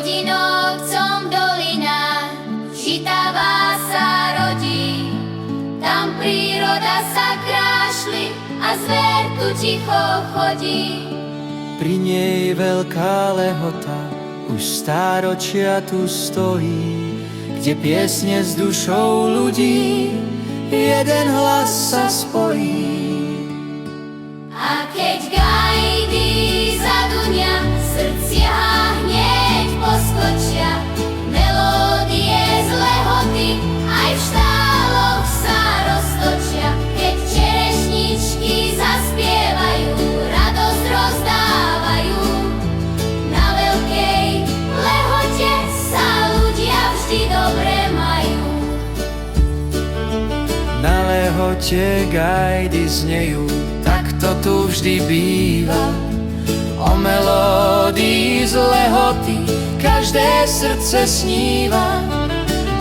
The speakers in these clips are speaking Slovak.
Hodinovcom dolina, žitavá sa rodí. Tam príroda sa krášli a zver tu ticho chodí. Pri nej veľká lehota už stáročia tu stojí, kde piesne s dušou ľudí jeden hlas sa spojí. A keď gajdy zadunia, srdcia hneď poskočia. Melódie z lehoty aj v štáloch sa roztočia. Keď čerešničky zaspievajú, radosť rozdávajú. Na veľkej lehote sa ľudia vždy dobre majú. Na lehote gajdy znejú, tak to tu vždy býva. O melódii z lehoty každé srdce sníva.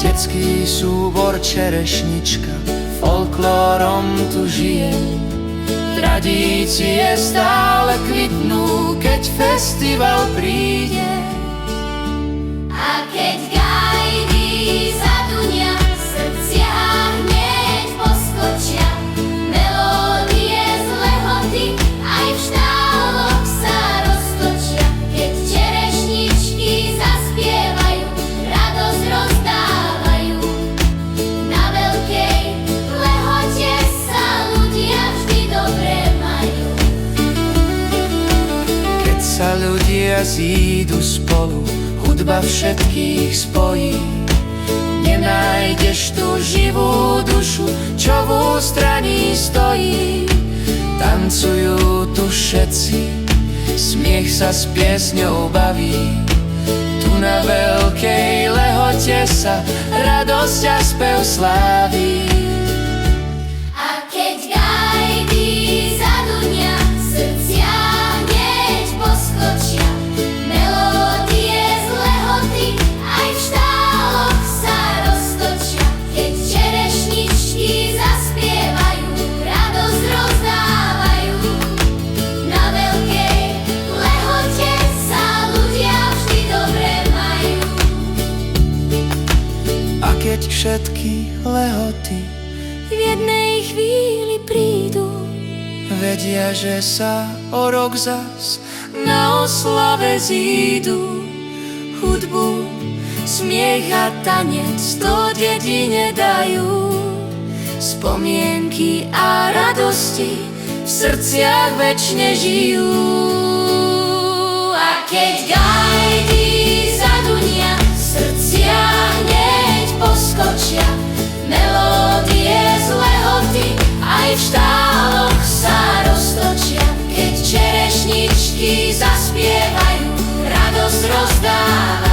Detský súbor Čerešnička folklórom tu žije. Tradície stále kvitnú, keď festival príde. A keď gajdy zadunia, srdcia hneď poskočia. Melódie z lehoty aj v štáloch sa roztočia. Keď čerešničky zaspievajú, radosť rozdávajú. Na veľkej lehote sa ľudia vždy dobre majú. Keď sa ľudia zídu spolu, hudba všetkých spojí. Nenájdeš tu živú dušu, čo v ústraní stojí. Tancujú tu všetci, smiech sa s piesňou baví. Tu na veľkej lehote sa radosť a spev sláví. A keď gajdy zadunia, srdcia hneď poskočia. Melódie z lehoty aj v štáloch sa roztočia. Keď čerešničky zaspievajú, radosť rozdávajú. Na veľkej lehote sa ľudia vždy dobre majú. A keď všetky lehoty V jednej chvíli prídu, vedia, že sa o rok zas na oslave zídu. Hudbu, smiech a tanec do dedine dajú. Spomienky a radosti v srdciach večne žijú. a keď gajdy zadunia, srdcia hneď poskočia. Melódie z lehoty aj v štáloch sa roztočia. Keď čerešničky zaspievajú, radosť rozdávajú.